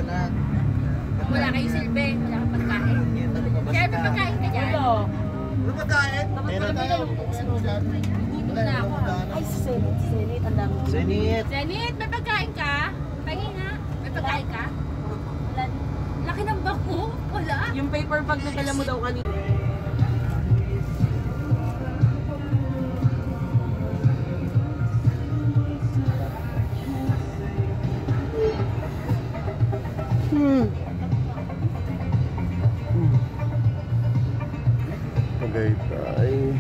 Wala kayo silbi, wala kang pagkain. Kaya may pagkain ka dyan? Ano pagkain? Meron tayo. Dito na ako. Ay, Zenit, ang dami. Zenit. Zenit, may pagkain ka? Pagin nga, may pagkain ka? Wala. Laki ng bako? Wala. Yung paper bag na dala mo daw kanina. Tagaytay.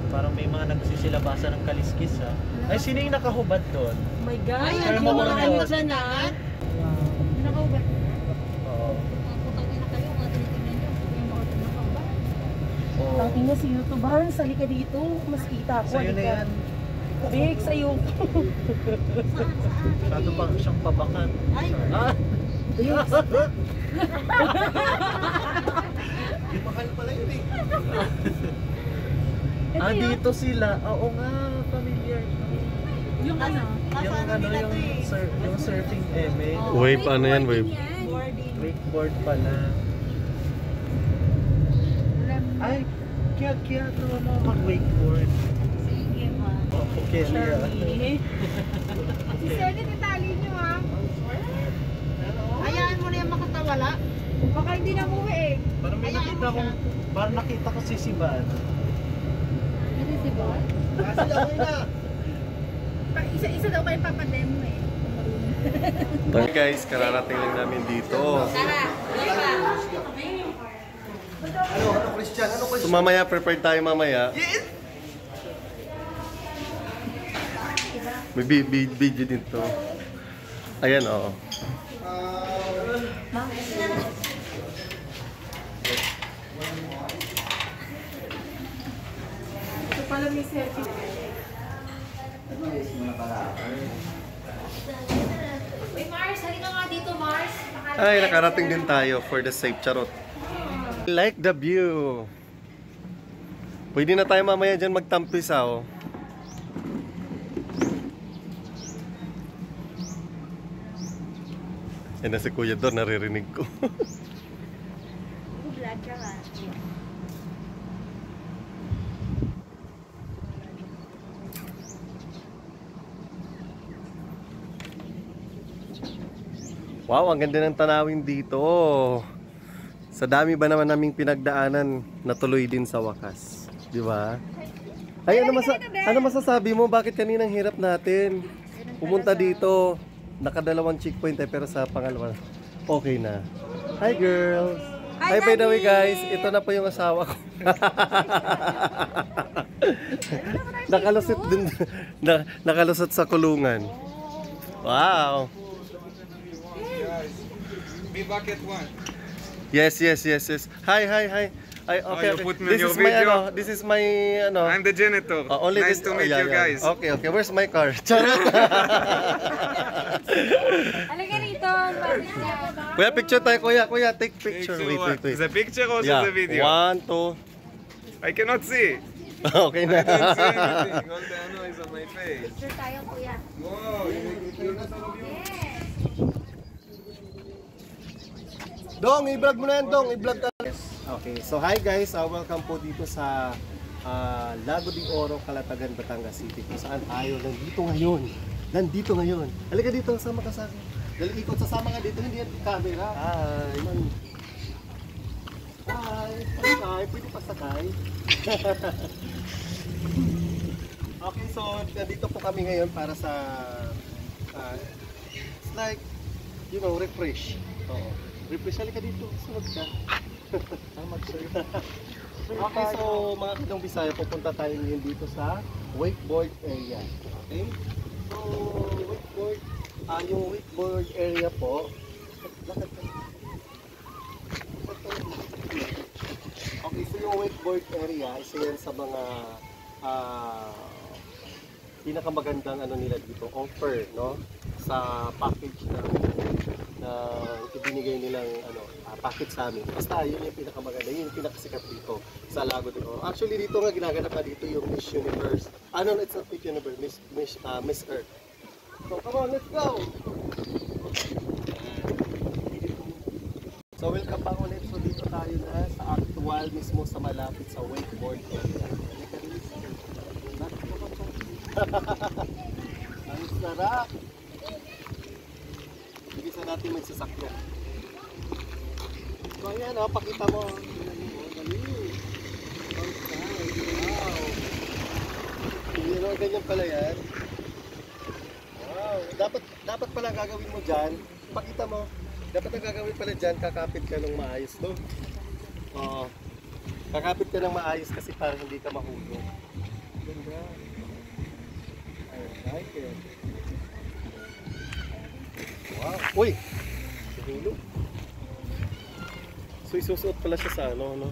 Parang may mga nagsisilabasan ng kaliskis ha. Ay, sino yung nakahubad doon? Oh my God! Ay, Yung ano mga ba ano yun? dyan na. Nakaubat. Oo. Putang na kayo, mga tinitingnan nyo. Yung mga nakaubat. Oo. Ang ina si YouTuber, sali ka dito. Mas kita ako. Sa'yo na yan. Big, sa'yo. Masyado pa siyang pabakan. Ay. Ah! Big. Di mahal pala yun eh. Ah, dito sila. Oo nga, familiar. Yung ano? Yung ano, yung surfing eme. Wave, ano yan, wave? Wakeboard pala. Ay, kaya ito ano, mag-wakeboard. Sige pa. Oh, okay, Lia. Si Zenit, itali nyo ha. Hayaan mo na yung makatawala. Baka hindi na umuwi eh. Parang may nakita ko, parang nakita ko si Siban. Hindi si Bon? Kasi ako na. Isa-isa daw kayo papademo eh. Hey guys, kararating lang namin dito. Tara, Ano, Christian? Ano, So mamaya, prepared tayo mamaya. May video dito. Ayan, oo. Ito pala may selfie. Uy Mars, halika nga dito Mars. Ay, nakarating din tayo for the safe charot. Like the view. Pwede na tayo mamaya dyan magtampisaw. Yan na si Kuya doon, naririnig ko. Vlog ka nga. Wow, ang ganda ng tanawin dito. Sa dami ba naman naming pinagdaanan, natuloy din sa wakas. Di ba? Ay, ano masasabi mo? Bakit kaninang hirap natin? Pumunta dito, nakadalawang checkpoint pero sa pangalawa, okay na. Hi girls! Hi, by the way guys, ito na po yung asawa ko. Nakalusot din, nakalusot sa kulungan. Wow! Be back at 1. Yes. Hi. Okay, you put me on this your is my video? this is my ano. I'm the janitor. Only nice this- to meet yeah, you yeah. guys. Okay. Where's my car? Charot. Halika rito. Kuya, picture tayo, kuya. Take picture. So what? Wait. The picture or Yeah. the video? 1, 2. I cannot see. Okay na. I don't see anything. All the ano is on my face. Picture tayo kuya. Wow, you're not all of you? Dong, i-vlog mo na yan, Dong. I-vlog ka. Okay, so hi guys. Welcome po dito sa Lago de Oro, Calatagan, Batangas City. Kung saan tayo nandito ngayon nandito ngayon. Halika dito, sama ka sa akin. Dali ikot, sasama ka dito, hindi yan camera. Hi. Hi. Pasakay, pwede pasakay. Okay, so nandito po kami ngayon para sa it's like, you know, refresh. Oo. Refresh, halika dito, sunod ka. Okay, so mga Kadong Bisaya, pupunta tayo ngayon dito sa wakeboard area. Okay? So, wakeboard, yung wakeboard area po, lakad ka. Okay, so yung wakeboard area, isa yan sa mga pinakamagandang ano nila dito, offer, no? Sa package na ibinigay nilang package sa amin. Basta yun yung pinakamaganda, yun yung pinakasikat dito sa Lago de Oro. Actually dito nga ginaganap na dito yung Miss Universe. It's not Miss Universe, Miss Earth. So come on, let's go! So welcome back ulit. So dito tayo na sa actual mismo sa malapit sa wakeboard area. Ang sarap! Ibig sa natin may sasakyan. So ayan o, pakita mo. Dali. Wow. Yun o, ganyan pala yan. Wow. Dapat pala gagawin mo dyan. Pakita mo. Dapat ang gagawin pala dyan, kakapit ka ng maayos, no? Oo. Kakapit ka ng maayos kasi parang hindi ka mahulog. Ganda. I like it. Wow. Uy! Nahulog. So isusuot pala siya sa ano, no?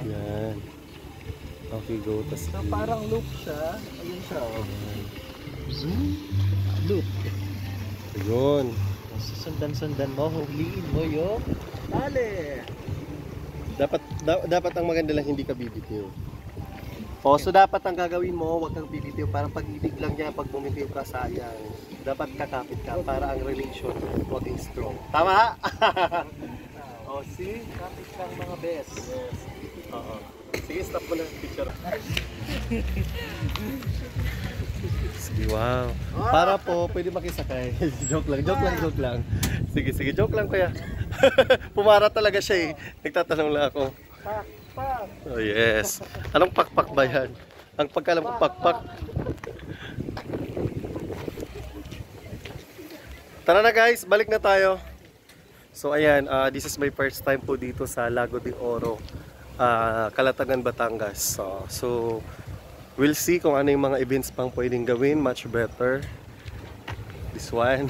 Yan. Okay, go. Tas So, parang loop siya. Ayun siya. Loop. ayun. Sundan-sundan mo, huliin mo yung tali. Dapat ang maganda lang hindi ka bibitiw. So dapat ang gagawin mo, huwag kang bibitiw. Parang pag-ibig lang niya, pag bumitiw ka, sayang. Dapat kakapit ka para ang relation maging strong. Tama? Oh, see? Kapit lang mga best. Yes. Oo. Sige, stop mo na picture. Sige, wow. Para po, pwede makisakay. Joke lang. Sige, joke lang kuya. Pumara talaga siya eh. Nagtatanong lang ako. Oh yes. Anong pakpak ba yan? Ang pagkalam ko pakpak. Tara na guys, balik na tayo. So ayan, this is my first time po dito sa Lago de Oro, Calatagan, Batangas. So we'll see kung ano yung mga events pang pwedeng gawin, much better. This one.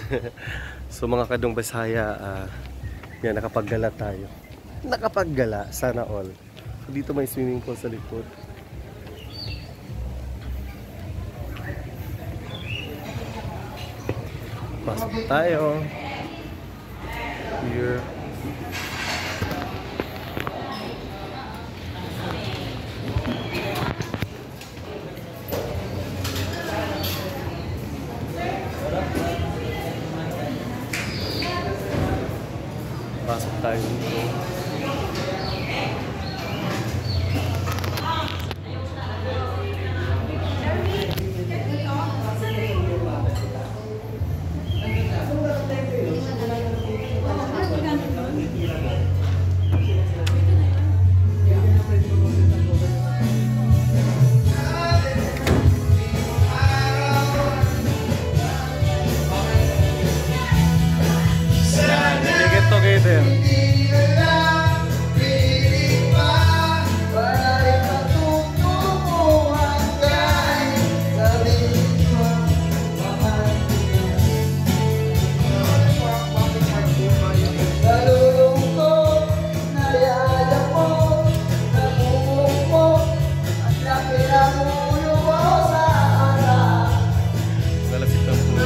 So mga Kadong Bisaya, yan, nakapaggala tayo. Nakapaggala, sana all. So, dito may swimming pool sa likod. Pasok tayo. Here. Pasok tayo dito. Get together. Nalasip ng pool.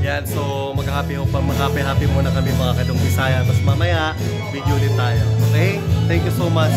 Yan, so mag-happy muna kami mga Kadong Bisaya. Tapos mamaya, video ulit tayo. Okay? Thank you so much.